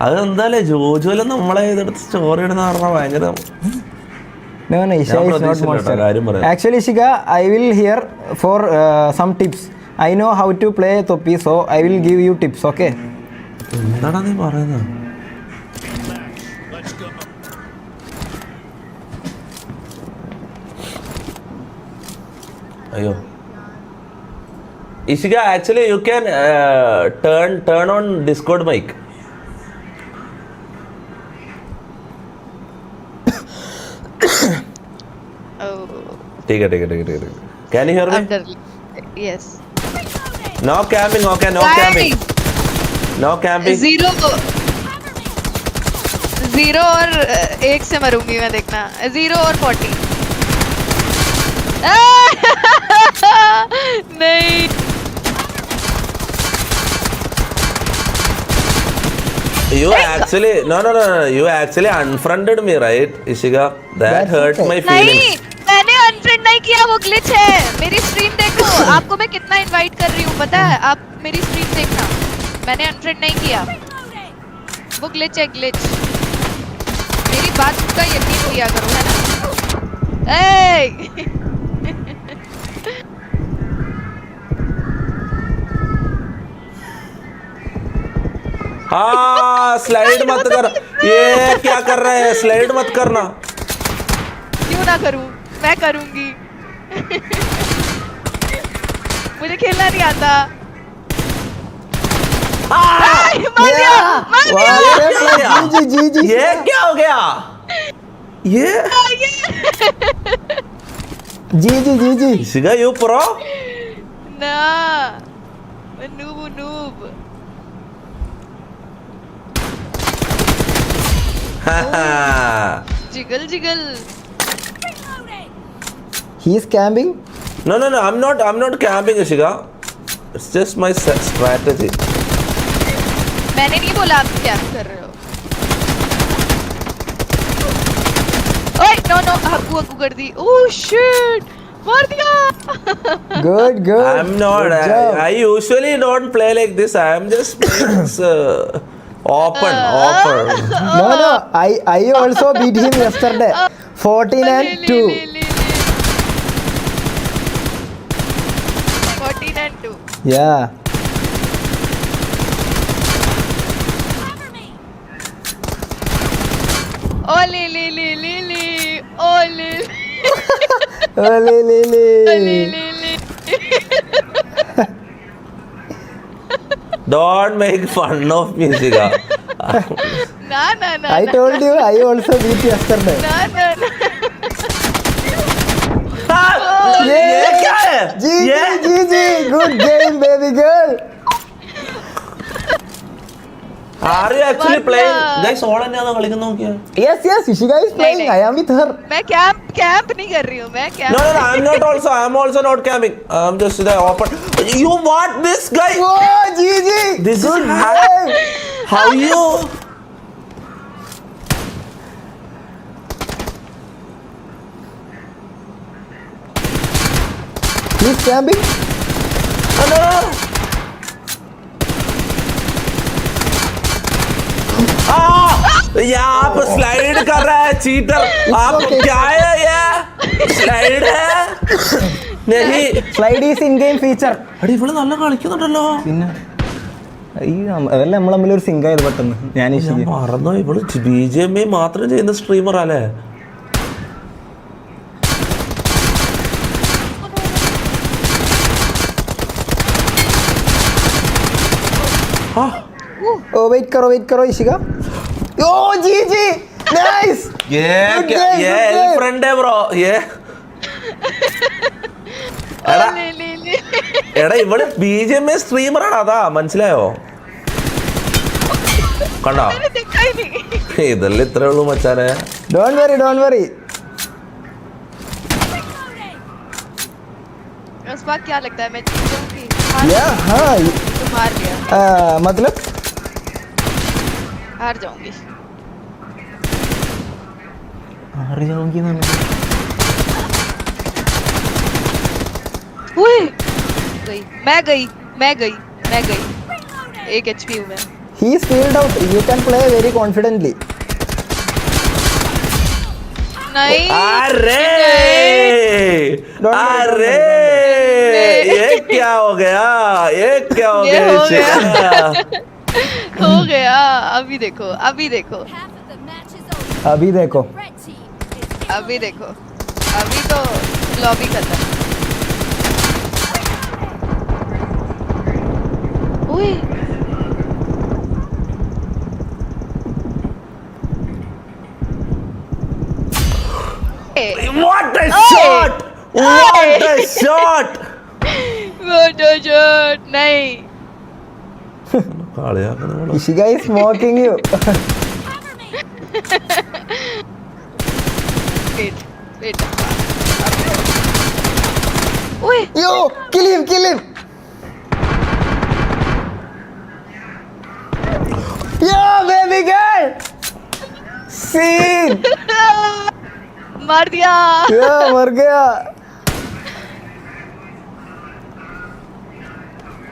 അതെന്തായാലേ ജോജോയില് നമ്മളെ ഇതെടുത്ത് സ്റ്റോറി ഇടുന്ന പറഞ്ഞാൽ ഭയങ്കര. No, Isha is not monster. Actually, Ishika, I will hear for some tips. I know how to play Topi, so I will give you tips, okay? എന്താടാ നീ പറയുന്നത്? അയ്യോ Ishika, actually you can turn on Discord mic. ठीक है. Can you hear me? Yes. No camping, okay, no camping. No camping. Zero और 1 से मरूंगी मैं, देखना. 0 और 40. नहीं. You actually no. You actually unfriended me, right, Ishika? That hurt my feelings. नहीं, मैंने अनफ्रेंड नहीं किया, वो ग्लिच है. मेरी स्ट्रीम देखो, आपको मैं कितना इनवाइट कर रही हूँ पता है? आप मेरी स्ट्रीम देखना. मैंने अनफ्रेंड नहीं किया, वो ग्लिच है, ग्लिच. मेरी बात का यकीन किया करो, है ना? हाँ स्लाइड मत कर. ये क्या कर रहे हैं? स्लाइड मत करना. क्यों ना करूं? मैं करूंगी. मुझे खेलना नहीं आता. मार दिया. ये क्या हो गया? ये जी. Ishika, you pro? ना, मैं noob. Jiggle. He is camping. No. I'm not camping, Ishika. It's just my strategy. मैंने नहीं बोला आप क्या कर रहे हो. ओए no हक्कू कर दी. Oh shit, मार दिया. Good. I'm not. I usually don't play like this. I'm just playing this, offer. No. I also beat him yesterday. 14-2. 14-2. Yeah. Ole. Don't make fun of me, Ishika. ना. I told you I also beat yesterday. ना. ये क्या है? जी. Good game, baby girl. Are you actually playing? Guys, all अन्य കളിക്കുന്ന നോക്കിയാ. Yes, Ishika is playing. I am with her. मैं camp नहीं कर रही हूँ. मैं camp. No. I'm also not camping. I'm just the open. You what this guy? Oh, G. This Good is game. how you? He is camping. No. ये आप slide कर रहा है चीटर. आप क्या है ये? स्लाइड है नहीं. Slide is in-game feature. അടി ഇവള് നല്ല കളിക്കുന്നുണ്ടല്ലോ. പിന്നെ അതല്ല നമ്മൾ തമ്മിലൊരു സിങ്ക് ആയത് പെട്ടെന്ന്. ഞാൻ മറന്നോ, ഇവള് BGMI മാത്രം ചെയ്യുന്ന സ്ട്രീമർ അല്ലേ? वेट करो Ishika. Oh, G. Nice. ये फ्रेंड है ब्रो. ये എടാ ഇവിടെ BGMI സ്ട്രീമർ ആണ്, അതാ മനസ്സിലായോ? കണ്ടോ? ഇതല്ലേ ഇത്രേ ഉള്ളൂ മച്ചാനെ. Don't worry. उस बात क्या लगता है मैं जीत जाऊंगी? हाँ. तुम हार गया. मतलब हार जाऊंगी. गई. मैं गई. 1 HP हूँ मैं. He is filled out. You can play very confidently. नहीं अरे Don't अरे नहीं। ये क्या हो गया, ये क्या हो ये गया हो इशिका? हो गया। अभी देखो अभी देखो Half of the match is over. अभी देखो. Red team is अभी देखो अभी तो लॉबी खत्म। ओए What a shot! What a shot! नहीं കളിയാ കണ Ishika is mocking you. Wait wait ओए Yo, kill him, kill him. Yo, baby girl. Scene. मार दिया। Yeah, मर गया.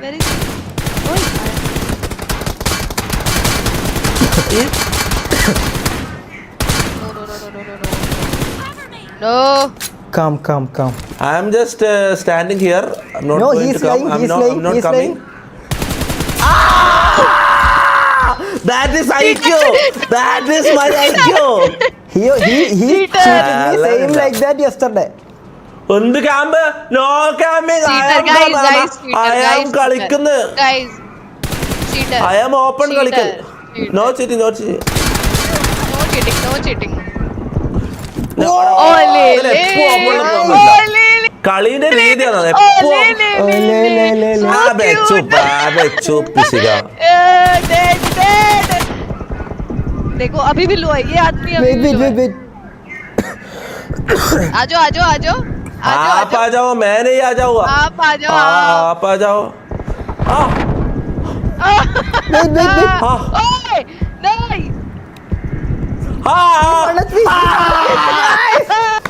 Where is he? ओए no Come, come, come. I am just standing here. I'm not No, going he's to come. lying, I'm he's not, lying, I'm not he's coming. lying. That is IQ. That is my IQ. He Cheater. cheated me same like that yesterday. എന്ത് camp? No camping. cheater guys guys cheater I am guys കളിക്കുന്നു. guys cheater I am open Cheater. കളിക്കുന്നു. Cheater. No cheating, no cheating. no cheating No, ഓലേ അതിൽ എപ്പോ open ഒന്നുമില്ല. ഓലേ കളിയുടെ രീതിയാണ് ഓലേ എപ്പോ. Oh, le. ആ ബെച്ചു പിശിക. देखो अभी भी लो है ये आदमी अभी Wait, भी wait, लो wait, है। wait. आप आ जाओ, मैं नहीं आ जाऊंगा. आप आ जाओ आप आ जाओ. Wait, wait, wait. हाँ. ओए नहीं हाँ. Let's be.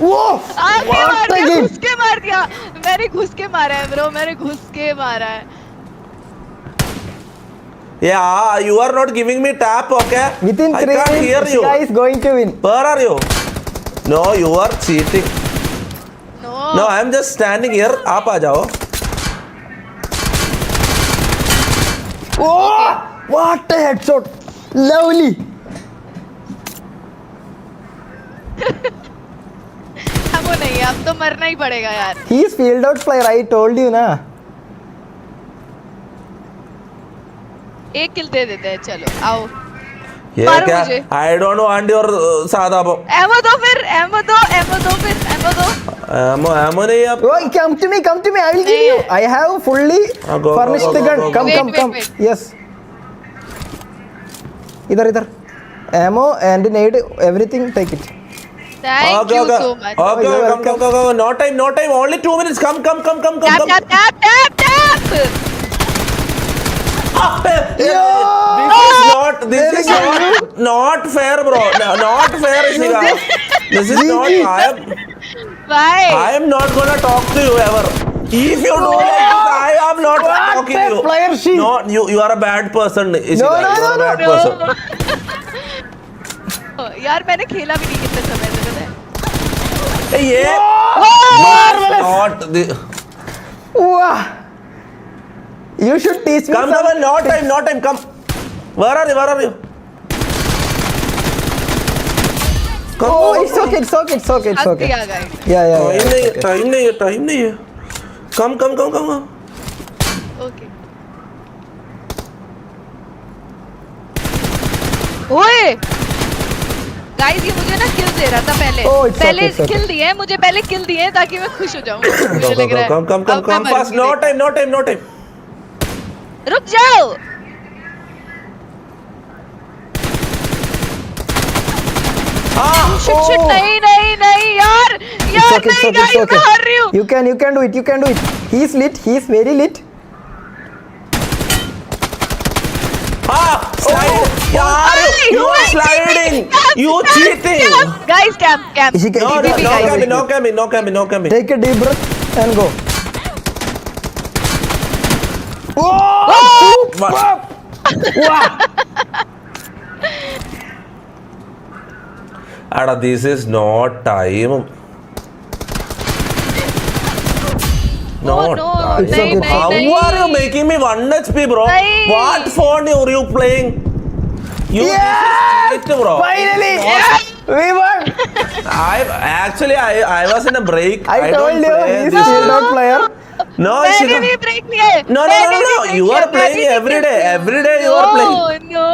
Whoa! आगे What मार the दिया game? घुस के मार दिया मैंने घुस के मारा है ब्रो मैंने घुस के मारा है Yeah, you are not giving me tap, okay? Within I 3 can't hear minutes, you. Ishika is going to win. Where are you? No, you are cheating. No No, I am just standing here. आप आ जाओ. Oh! What a headshot! Lovely. वो नहीं अब तो मरना ही पड़ेगा यार He is field out player. I told you ना. एक किल दे देते हैं चलो आओ ये मारो क्या? मुझे। I don't want your सादा बो. एमो दो फिर एमो दो फिर एमो दो एमो नहीं अब. Oh, come to me. I will give you. I have fully go, furnished go, the go, gun. go, go. Come, Wait, come. wait. Yes. इधर. Ammo and nade, everything. Take it. Thank Okay, you okay. So much Okay, You're come. No time. Only 2 minutes. Come. Tap tap tap This is not fair, bro. No, not fair, Ishika. This is not. Bye I am not gonna talk to you ever. If you do like this, I am not talking to you. Player she. No, you are a bad person, Ishika. No, you are a bad person. यार मैंने खेला भी नहीं कितने समय से पता है Hey, yeah. Not the. Wow. You should teach me. Come, no time. Come. Where are you? Come. Oh, it's okay. हंसी आ गई Yeah. Time नहीं है. Come. ओके ओए गाइस ये मुझे ना किल दे रहा था पहले Oh, it's okay, पहले it's okay. किल दिए मुझे पहले किल दिए ताकि मैं खुश हो जाऊं मुझे लग रहा है Come. अब मैं मर Fast. गई। No time. रुक जाओ शिट नहीं यार It's okay. guys, मैं हार रही हूँ You can do it. He's lit. He's very lit. Slide. यार, you are sliding. You cheating. Guys camp Ishika, No, Ishika, guys. no camping. Take a deep breath and go. What? Ada, this is not time. No, no, time. nahi, nahi, How nahi. are you making me 1 HP, bro? Nahi. What phone are you playing? You Yes! cheat, bro. Finally! We won! I was in a break. I told don't you, play he's this. still not player. No, मैंने Ishika. भी break लिया है No. You are playing every day. Every day you are playing. No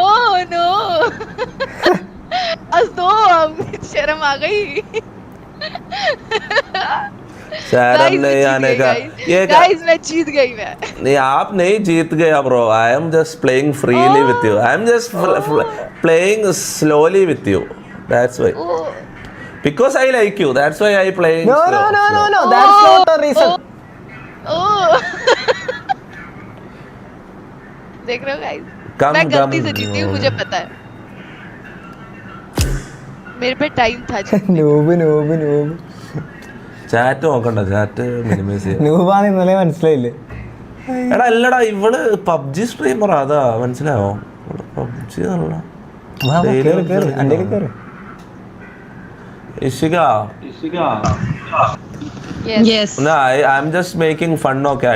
असो अब शर्म आ गई शर्म नहीं आने का ये गाइस मैं जीत गई मैं नहीं आप नहीं जीत गया bro I am just playing freely with you I am just playing slowly with you that's why because I like you that's why I playing No, that's not a reason. देख रहे हो गाइस कम, मैं गलती कम, से जीती हूँ मुझे पता है मेरे पे टाइम था noob. ചാറ്റ് നോക്കണ്ട ചാറ്റ് മിനിമൈസ് ചെയ്യാം Noob ആണെന്ന് ഇന്നലെ മനസ്സിലായില്ലേ? എടാ അല്ലടാ ഇവള് പബ്ജി സ്ട്രീമർ അതാ മനസ്സിലായോ പബ്ജി അല്ല വാ, കേറ്, അണ്ടേല് കേറ്. Ishika yes no I'm just making fun okay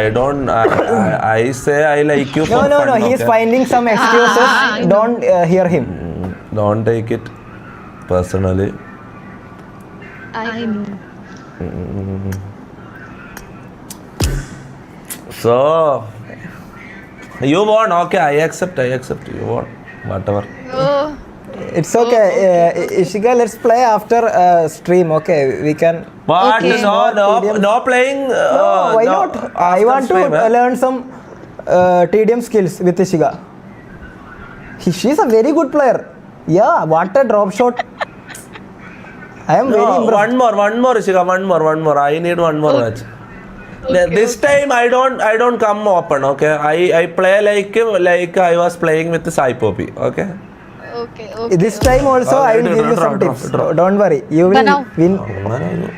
I say I like you for No, fun, he's okay? finding some excuses. Don't hear him. Don't take it personally. I know So you won, okay, I accept you won, whatever. oh It's okay. Ishika, let's play after stream. Okay, we can. What? Okay. No playing. Why no, not? I after want stream, to eh? learn some TDM skills with Ishika. She's a very good player. Yeah, what a drop shot. I am very No, impressed. one more, Ishika, one more. I need one more match. This time I don't come open, okay? I play like I was playing with Sai Poppy, okay? okay This time also I will give you some tips. Don't worry, you will Banao. win. അങ്ങനെ ഒരു